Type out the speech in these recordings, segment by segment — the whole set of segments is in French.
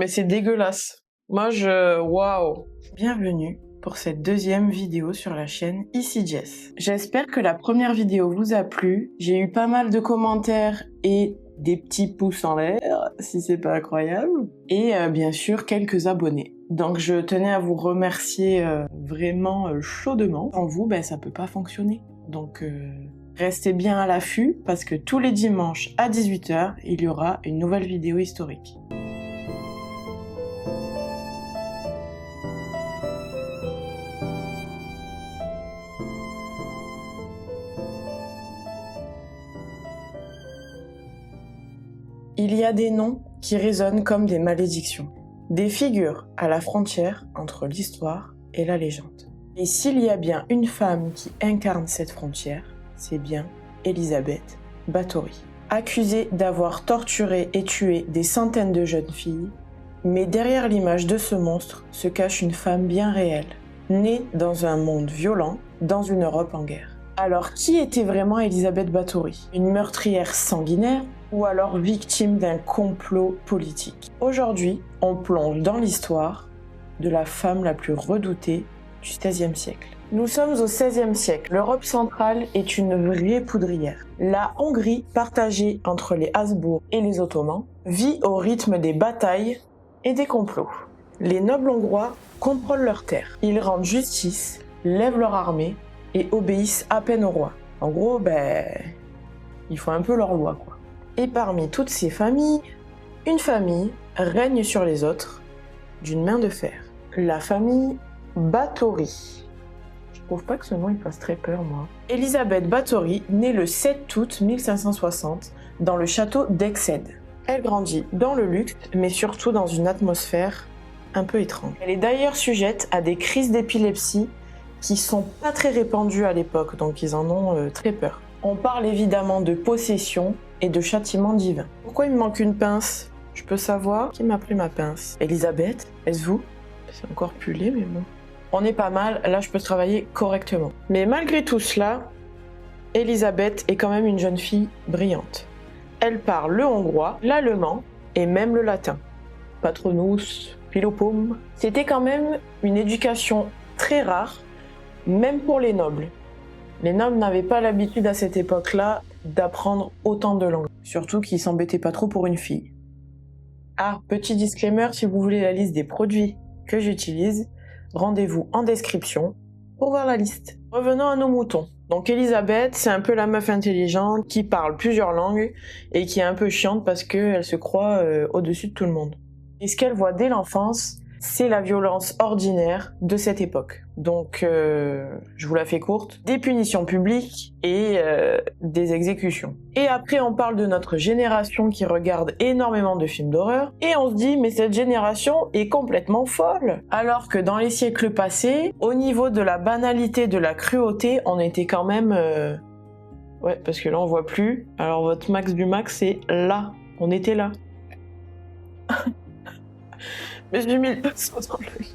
mais c'est dégueulasse. Waouh. Bienvenue pour cette deuxième vidéo sur la chaîne Ici Jess. J'espère que la première vidéo vous a plu. J'ai eu pas mal de commentaires et des petits pouces en l'air, si c'est pas incroyable. Et bien sûr, quelques abonnés. Donc je tenais à vous remercier vraiment chaudement. Sans vous, ça peut pas fonctionner. Donc restez bien à l'affût parce que tous les dimanches à 18 h, il y aura une nouvelle vidéo historique. Il y a des noms qui résonnent comme des malédictions, des figures à la frontière entre l'histoire et la légende. Et s'il y a bien une femme qui incarne cette frontière, c'est bien Elisabeth Báthory. Accusée d'avoir torturé et tué des centaines de jeunes filles, mais derrière l'image de ce monstre se cache une femme bien réelle, née dans un monde violent, dans une Europe en guerre. Alors qui était vraiment Elisabeth Báthory? Une meurtrière sanguinaire ou alors victime d'un complot politique? Aujourd'hui, on plonge dans l'histoire de la femme la plus redoutée du XVIe siècle. Nous sommes au XVIe siècle. L'Europe centrale est une vraie poudrière. La Hongrie, partagée entre les Habsbourg et les Ottomans, vit au rythme des batailles et des complots. Les nobles hongrois contrôlent leurs terres. Ils rendent justice, lèvent leur armée et obéissent à peine au roi. En gros, ils font un peu leur loi, quoi. Et parmi toutes ces familles, une famille règne sur les autres d'une main de fer. La famille Báthory. Je trouve pas que ce nom il fasse très peur, moi. Elisabeth Báthory naît le 7 août 1560 dans le château d'Eixede. Elle grandit dans le luxe, mais surtout dans une atmosphère un peu étrange. Elle est d'ailleurs sujette à des crises d'épilepsie qui sont pas très répandues à l'époque, donc ils en ont très peur. On parle évidemment de possession et de châtiment divin. Pourquoi il me manque une pince? Je peux savoir qui m'a pris ma pince? Elisabeth? Est-ce vous? C'est encore plus laid, mais bon. On est pas mal, là je peux travailler correctement. Mais malgré tout cela, Elisabeth est quand même une jeune fille brillante. Elle parle le hongrois, l'allemand et même le latin. Patronus, Philopum. C'était quand même une éducation très rare, même pour les nobles. Les nobles n'avaient pas l'habitude à cette époque-là d'apprendre autant de langues. Surtout qu'ils s'embêtaient pas trop pour une fille. Ah, petit disclaimer, si vous voulez la liste des produits que j'utilise, rendez-vous en description pour voir la liste. Revenons à nos moutons. Donc Elisabeth, c'est un peu la meuf intelligente qui parle plusieurs langues et qui est un peu chiante parce qu'elle se croit au-dessus de tout le monde. Et ce qu'elle voit dès l'enfance, c'est la violence ordinaire de cette époque. Donc, je vous la fais courte, des punitions publiques et des exécutions. Et après, on parle de notre génération qui regarde énormément de films d'horreur, et on se dit, mais cette génération est complètement folle. Alors que dans les siècles passés, au niveau de la banalité, de la cruauté, on était quand même... Ouais, parce que là, on voit plus. Alors, votre max du max, c'est là. On était là. Mais j'ai mis le pinceau dans l'œil.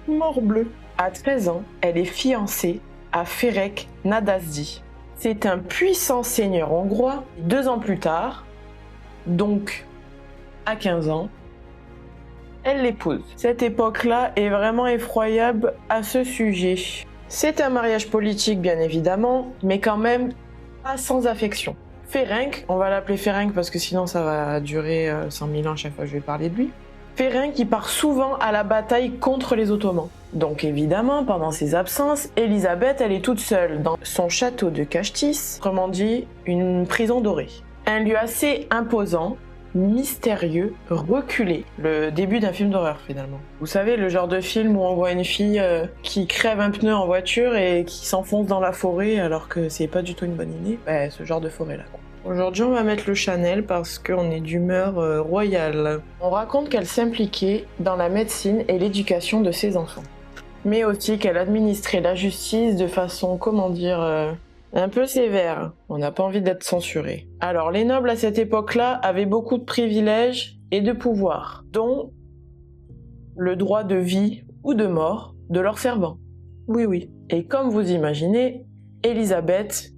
Morbleu. À 13 ans, elle est fiancée à Ferenc Nadasdy. C'est un puissant seigneur hongrois. 2 ans plus tard, donc à 15 ans, elle l'épouse. Cette époque-là est vraiment effroyable à ce sujet. C'est un mariage politique bien évidemment, mais quand même pas sans affection. Ferenc, on va l'appeler Ferenc parce que sinon ça va durer 100 000 ans à chaque fois que je vais parler de lui. Ferenc qui part souvent à la bataille contre les Ottomans. Donc évidemment, pendant ses absences, Elisabeth, elle est toute seule dans son château de Kashtis, autrement dit, une prison dorée. Un lieu assez imposant, mystérieux, reculé. Le début d'un film d'horreur finalement. Vous savez, le genre de film où on voit une fille qui crève un pneu en voiture et qui s'enfonce dans la forêt alors que c'est pas du tout une bonne idée. Ce genre de forêt là, quoi. Aujourd'hui, on va mettre le Chanel parce qu'on est d'humeur royale. On raconte qu'elle s'impliquait dans la médecine et l'éducation de ses enfants. Mais aussi qu'elle administrait la justice de façon, un peu sévère. On n'a pas envie d'être censuré. Alors, les nobles à cette époque-là avaient beaucoup de privilèges et de pouvoirs, dont le droit de vie ou de mort de leurs servants. Oui, oui. Et comme vous imaginez, Elisabeth,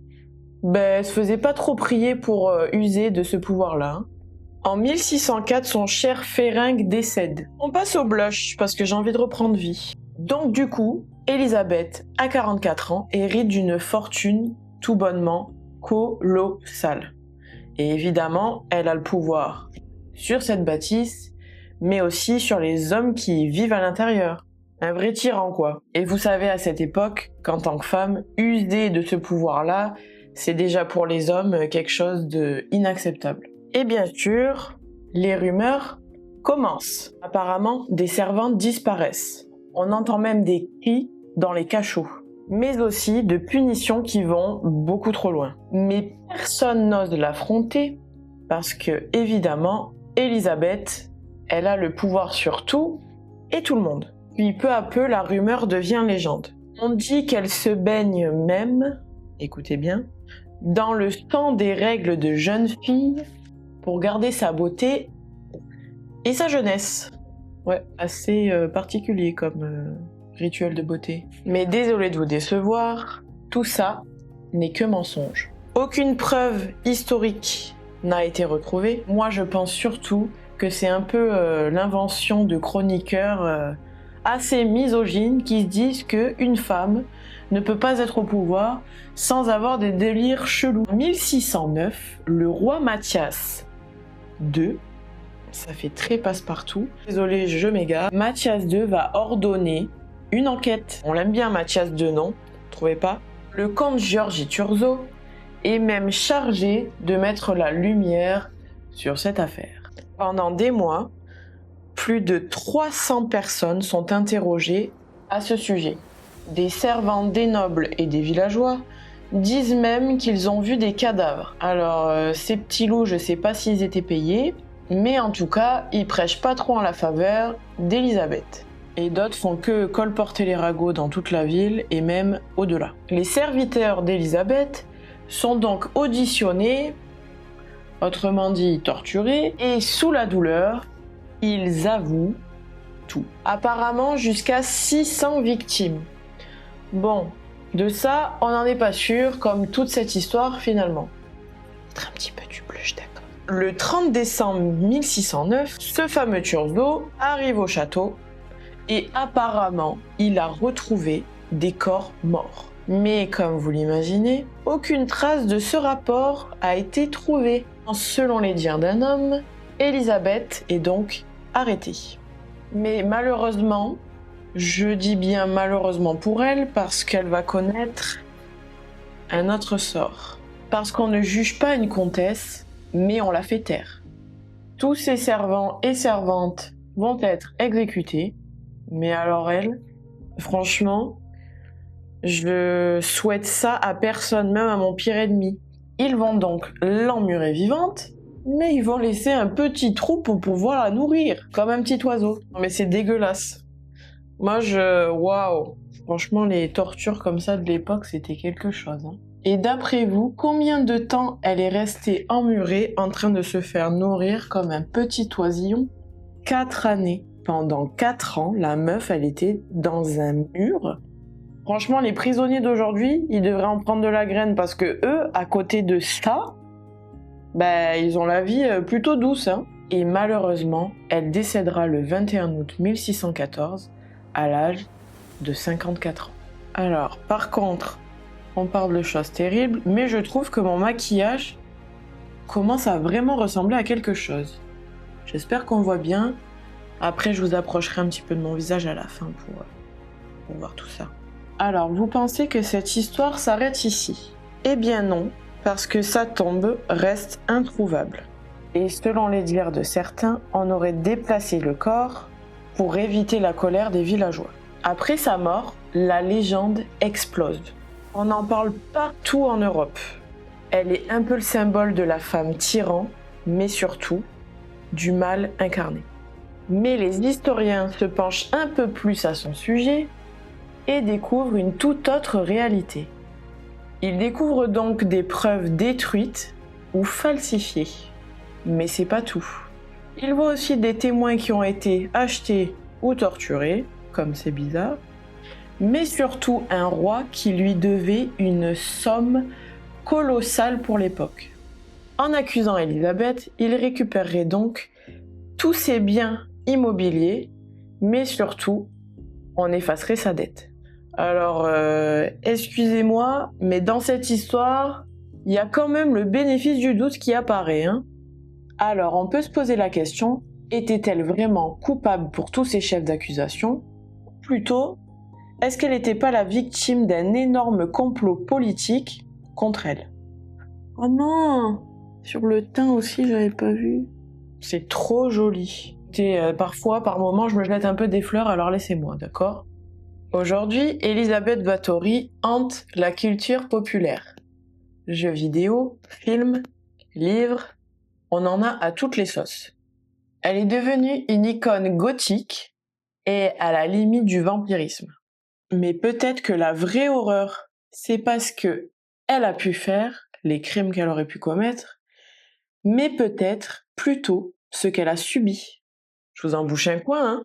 se faisait pas trop prier pour user de ce pouvoir-là. En 1604, son cher Féringue décède. On passe au blush parce que j'ai envie de reprendre vie. Donc du coup, Élisabeth, à 44 ans, hérite d'une fortune tout bonnement colossale. Et évidemment, elle a le pouvoir sur cette bâtisse, mais aussi sur les hommes qui y vivent à l'intérieur. Un vrai tyran, quoi. Et vous savez, à cette époque, qu'en tant que femme, user de ce pouvoir-là, c'est déjà pour les hommes quelque chose d'inacceptable. Et bien sûr, les rumeurs commencent. Apparemment, des servantes disparaissent. On entend même des cris dans les cachots. Mais aussi de punitions qui vont beaucoup trop loin. Mais personne n'ose l'affronter parce que, évidemment, Élisabeth, elle a le pouvoir sur tout et tout le monde. Puis peu à peu, la rumeur devient légende. On dit qu'elle se baigne même, écoutez bien, dans le sang des règles de jeune fille pour garder sa beauté et sa jeunesse. Ouais, assez particulier comme rituel de beauté. Mais désolé de vous décevoir, tout ça n'est que mensonge. Aucune preuve historique n'a été retrouvée. Moi, je pense surtout que c'est un peu l'invention de chroniqueurs assez misogynes qui se disent qu'une femme ne peut pas être au pouvoir sans avoir des délires chelous. En 1609, le roi Mathias II, ça fait très passe-partout, désolé je m'égare, Mathias II va ordonner une enquête. On l'aime bien Mathias II, non? Vous trouvez pas? Le comte Giorgi Turzo est même chargé de mettre la lumière sur cette affaire. Pendant des mois, plus de 300 personnes sont interrogées à ce sujet. Des servantes, des nobles et des villageois disent même qu'ils ont vu des cadavres. Alors, ces petits loups, je sais pas s'ils étaient payés, mais en tout cas, ils prêchent pas trop en la faveur d'Élisabeth. Et d'autres font que colporter les ragots dans toute la ville et même au-delà. Les serviteurs d'Élisabeth sont donc auditionnés, autrement dit torturés, et sous la douleur, ils avouent tout. Apparemment jusqu'à 600 victimes. Bon, de ça, on n'en est pas sûr, comme toute cette histoire finalement. Un petit peu du blush, d'accord. Le 30 décembre 1609, ce fameux Turzo arrive au château et apparemment, il a retrouvé des corps morts. Mais comme vous l'imaginez, aucune trace de ce rapport a été trouvée. Selon les dires d'un homme, Élisabeth est donc arrêtée. Mais malheureusement, je dis bien malheureusement pour elle, parce qu'elle va connaître un autre sort. Parce qu'on ne juge pas une comtesse, mais on la fait taire. Tous ses servants et servantes vont être exécutés, mais alors elle, franchement, je souhaite ça à personne, même à mon pire ennemi. Ils vont donc l'emmurer vivante, mais ils vont laisser un petit trou pour pouvoir la nourrir, comme un petit oiseau. Non mais c'est dégueulasse. Moi waouh. Franchement, les tortures comme ça de l'époque, c'était quelque chose. Hein. Et d'après vous, combien de temps elle est restée emmurée en train de se faire nourrir comme un petit oisillon? 4 années. Pendant 4 ans, la meuf, elle était dans un mur. Franchement, les prisonniers d'aujourd'hui, ils devraient en prendre de la graine parce que eux, à côté de ça, ils ont la vie plutôt douce. Hein. Et malheureusement, elle décédera le 21 août 1614 à l'âge de 54 ans. Alors, par contre, on parle de choses terribles, mais je trouve que mon maquillage commence à vraiment ressembler à quelque chose. J'espère qu'on voit bien. Après, je vous approcherai un petit peu de mon visage à la fin pour voir tout ça. Alors, vous pensez que cette histoire s'arrête ici? Eh bien non, parce que sa tombe reste introuvable. Et selon les dires de certains, on aurait déplacé le corps pour éviter la colère des villageois. Après sa mort, la légende explose. On en parle partout en Europe. Elle est un peu le symbole de la femme tyran, mais surtout du mal incarné. Mais les historiens se penchent un peu plus à son sujet et découvrent une toute autre réalité. Ils découvrent donc des preuves détruites ou falsifiées. Mais c'est pas tout. Ils voient aussi des témoins qui ont été achetés ou torturés, comme c'est bizarre, mais surtout un roi qui lui devait une somme colossale pour l'époque. En accusant Élisabeth, il récupérerait donc tous ses biens immobiliers, mais surtout, on effacerait sa dette. Alors, excusez-moi, mais dans cette histoire, il y a quand même le bénéfice du doute qui apparaît, hein. Alors, on peut se poser la question, était-elle vraiment coupable pour tous ces chefs d'accusation? Plutôt, est-ce qu'elle n'était pas la victime d'un énorme complot politique contre elle? Oh non! Sur le teint aussi, j'avais pas vu. C'est trop joli. Parfois, par moments, je me jette un peu des fleurs, alors laissez-moi, d'accord? Aujourd'hui, Elisabeth Báthory hante la culture populaire. Jeux vidéo, films, livres, on en a à toutes les sauces. Elle est devenue une icône gothique et à la limite du vampirisme. Mais peut-être que la vraie horreur, c'est parce que elle a pu faire les crimes qu'elle aurait pu commettre, mais peut-être plutôt ce qu'elle a subi. Je vous en bouche un coin, hein.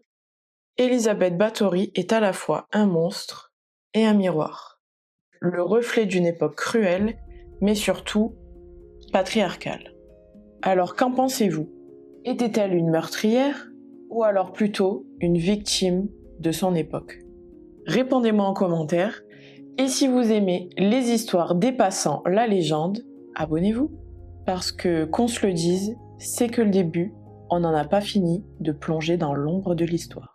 Elisabeth Báthory est à la fois un monstre et un miroir. Le reflet d'une époque cruelle, mais surtout patriarcale. Alors qu'en pensez-vous? Était-elle une meurtrière ou alors plutôt une victime de son époque? Répondez-moi en commentaire. Et si vous aimez les histoires dépassant la légende, abonnez-vous. Parce que, qu'on se le dise, c'est que le début, on n'en a pas fini de plonger dans l'ombre de l'histoire.